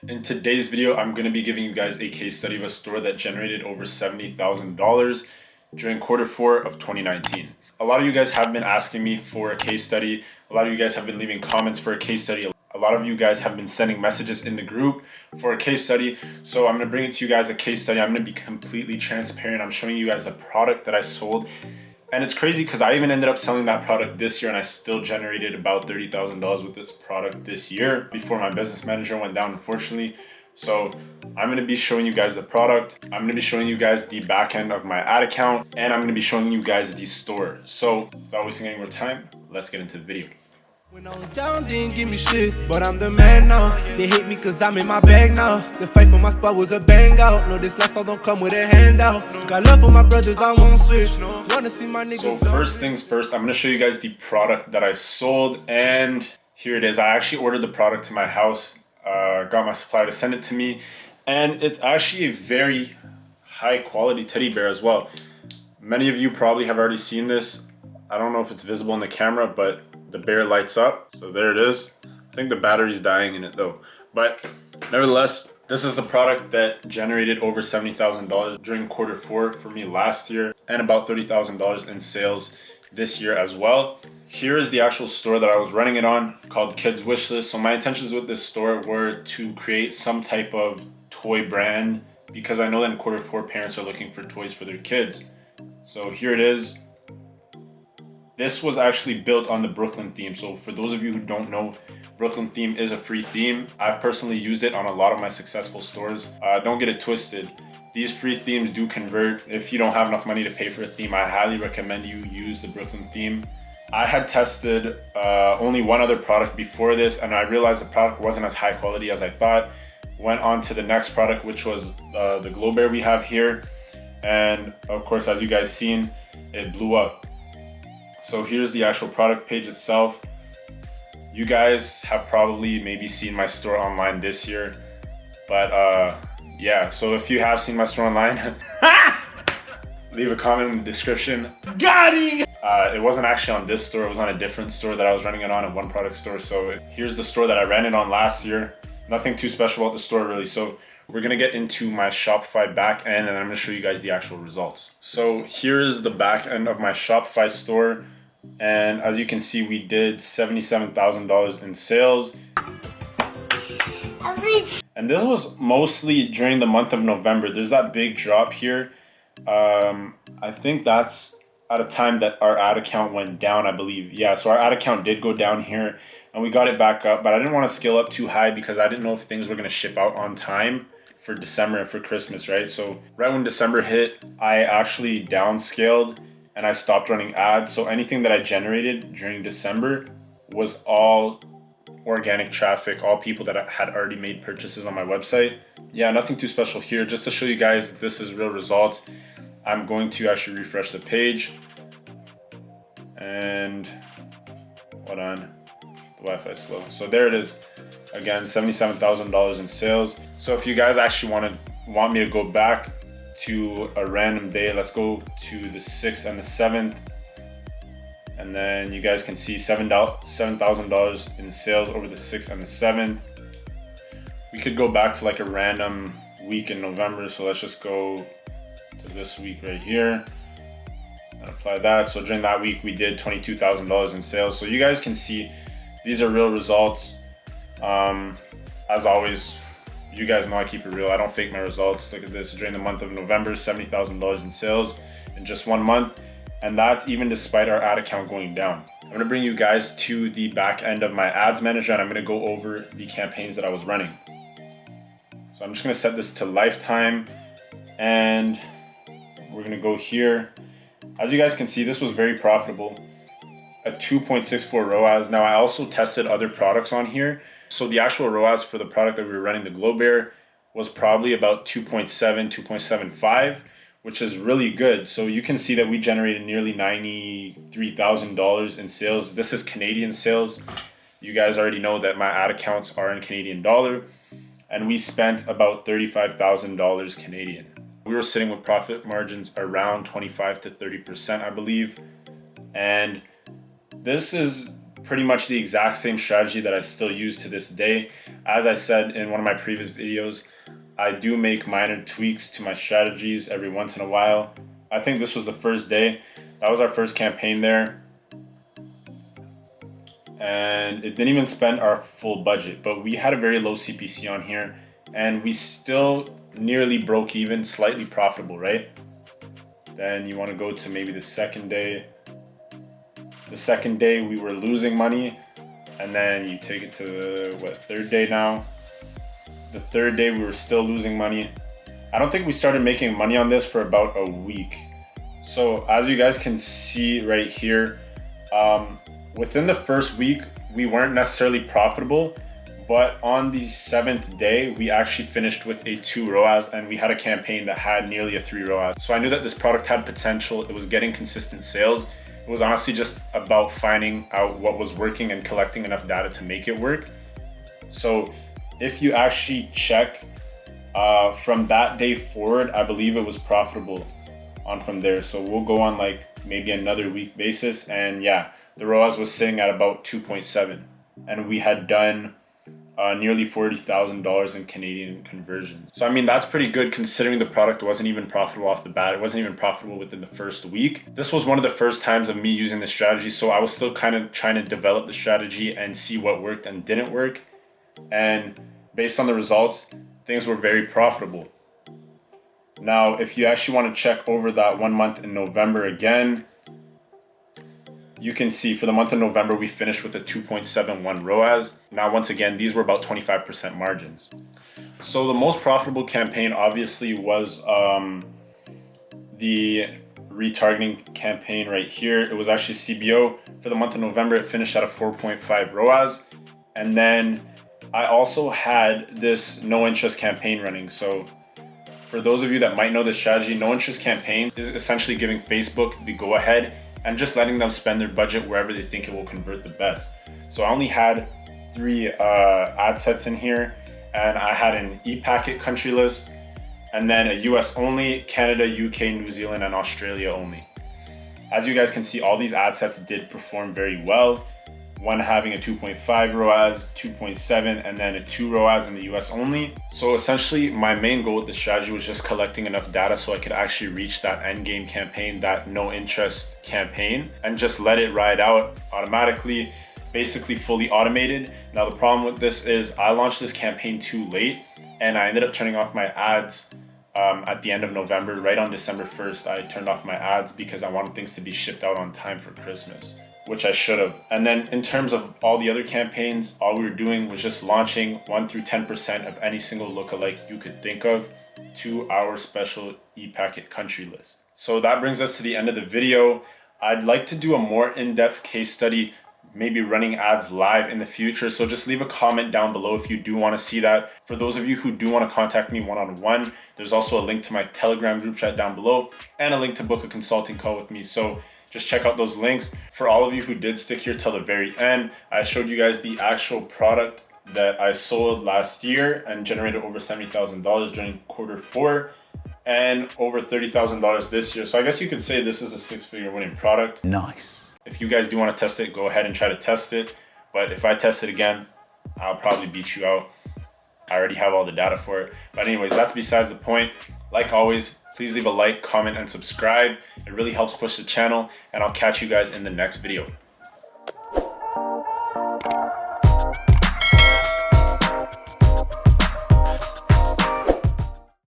In today's video, I'm going to be giving you guys a case study of a store that generated over $70,000 during Q4 of 2019. A lot of you guys have been asking me for a case study. A lot of you guys have been leaving comments for a case study. A lot of you guys have been sending messages in the group for a case study. So I'm going to bring it to you guys a case study. I'm going to be completely transparent. I'm showing you guys the product that I sold. And it's crazy because I even ended up selling that product this year and I still generated about $30,000 with this product this year before my business manager went down, unfortunately. So I'm going to be showing you guys the product. I'm going to be showing you guys the back end of my ad account, and I'm going to be showing you guys the store. So without wasting any more time, let's get into the video. When I was down, they didn't give me shit, but I'm the man now. They hate me cause I'm in my bag now. The fight for my spot was a bang out. No, this lifestyle don't come with a handout. Got love for my brothers, I won't switch. Wanna see my niggas. So first things first, I'm gonna show you guys the product that I sold, and here it is. I actually ordered the product to my house, got my supplier to send it to me, and it's actually a very high quality teddy bear as well. Many of you probably have already seen this. I don't know if it's visible in the camera, but the bear lights up. So there it is. I think the battery's dying in it though. But nevertheless, this is the product that generated over $70,000 during Q4 for me last year, and about $30,000 in sales this year as well. Here is the actual store that I was running it on, called Kids Wishlist. So my intentions with this store were to create some type of toy brand, because I know that in Q4 parents are looking for toys for their kids. So here it is. This was actually built on the Brooklyn theme. So for those of you who don't know, Brooklyn theme is a free theme. I've personally used it on a lot of my successful stores. Don't get it twisted. These free themes do convert. If you don't have enough money to pay for a theme, I highly recommend you use the Brooklyn theme. I had tested only one other product before this, and I realized the product wasn't as high quality as I thought. Went on to the next product, which was the Glow Bear we have here. And of course, as you guys seen, it blew up. So here's the actual product page itself. You guys have probably maybe seen my store online this year, but yeah, so if you have seen my store online, leave a comment in the description. Got it! It wasn't actually on this store, it was on a different store that I was running it on, a one product store. So here's the store that I ran it on last year. Nothing too special about the store really. So we're gonna get into my Shopify back end, and I'm gonna show you guys the actual results. So here's the back end of my Shopify store. And as you can see, we did $77,000 in sales. And this was mostly during the month of November. There's that big drop here. I think that's at a time that our ad account went down, I believe. Yeah, so our ad account did go down here and we got it back up, but I didn't want to scale up too high because I didn't know if things were going to ship out on time for December and for Christmas, right? So right when December hit, I actually downscaled and I stopped running ads. So anything that I generated during December was all organic traffic, all people that had already made purchases on my website. Yeah, nothing too special here. Just to show you guys this is real results, I'm going to actually refresh the page. And hold on, the Wi-Fi is slow. So there it is. Again, $77,000 in sales. So if you guys actually want me to go back to a random day, let's go to the 6th and the 7th, and then you guys can see $7,000 in sales over the 6th and the 7th. We could go back to like a random week in November, so let's just go to this week right here and apply that. So during that week we did $22,000 in sales. So you guys can see these are real results. As always, you guys know I keep it real. I don't fake my results. Look at this. During the month of November, $70,000 in sales in just 1 month. And that's even despite our ad account going down. I'm gonna bring you guys to the back end of my ads manager, and I'm gonna go over the campaigns that I was running. So I'm just gonna set this to lifetime, and we're gonna go here. As you guys can see, this was very profitable. A 2.64 ROAS. Now I also tested other products on here. So the actual ROAS for the product that we were running, the Glow Bear, was probably about 2.7, 2.75, which is really good. So you can see that we generated nearly $93,000 in sales. This is Canadian sales. You guys already know that my ad accounts are in Canadian dollar, and we spent about $35,000 Canadian. We were sitting with profit margins around 25 to 30%, I believe. And this is pretty much the exact same strategy that I still use to this day. As I said in one of my previous videos, I do make minor tweaks to my strategies every once in a while. I think this was the first day. That was our first campaign there. And it didn't even spend our full budget, but we had a very low CPC on here and we still nearly broke even, slightly profitable, right? Then you want to go to maybe the second day. The second day we were losing money, and then you take it to the third day now. The third day we were still losing money. I don't think we started making money on this for about a week. So as you guys can see right here, within the first week, we weren't necessarily profitable, but on the 7th day, we actually finished with a 2 ROAS and we had a campaign that had nearly a 3 ROAS. So I knew that this product had potential. It was getting consistent sales. It was honestly just about finding out what was working and collecting enough data to make it work. So if you actually check from that day forward, I believe it was profitable on from there. So we'll go on like maybe another week basis, and yeah, the ROAS was sitting at about 2.7, and we had done nearly $40,000 in Canadian conversions. So I mean, that's pretty good considering the product wasn't even profitable off the bat. It wasn't even profitable within the first week. This was one of the first times of me using this strategy, so I was still kind of trying to develop the strategy and see what worked and didn't work. And based on the results, things were very profitable. Now, if you actually want to check over that 1 month in November again, you can see for the month of November, we finished with a 2.71 ROAS. Now, once again, these were about 25% margins. So the most profitable campaign obviously was the retargeting campaign right here. It was actually CBO. For the month of November, it finished at a 4.5 ROAS. And then I also had this no interest campaign running. So for those of you that might know this strategy, no interest campaign is essentially giving Facebook the go ahead and just letting them spend their budget wherever they think it will convert the best. So I only had 3 ad sets in here, and I had an e-packet country list, and then a US only, Canada, UK, New Zealand, and Australia only. As you guys can see, all these ad sets did perform very well. One having a 2.5 ROAS, 2.7, and then a 2 ROAS in the US only. So essentially, my main goal with this strategy was just collecting enough data so I could actually reach that end game campaign, that no interest campaign, and just let it ride out automatically, basically fully automated. Now, the problem with this is I launched this campaign too late, and I ended up turning off my ads at the end of November. Right on December 1st, I turned off my ads because I wanted things to be shipped out on time for Christmas, which I should have. And then in terms of all the other campaigns, all we were doing was just launching 1 through 10% of any single lookalike you could think of to our special e-packet country list. So that brings us to the end of the video. I'd like to do a more in-depth case study, maybe running ads live in the future. So just leave a comment down below if you do want to see that. For those of you who do want to contact me one-on-one, there's also a link to my Telegram group chat down below and a link to book a consulting call with me. So just check out those links. For all of you who did stick here till the very end, I showed you guys the actual product that I sold last year and generated over $70,000 during Q4 and over $30,000 this year. So I guess you could say this is a 6-figure winning product. Nice. If you guys do want to test it, go ahead and try to test it. But if I test it again, I'll probably beat you out. I already have all the data for it. But anyways, that's besides the point. Like always, please leave a like, comment, and subscribe. It really helps push the channel, and I'll catch you guys in the next video.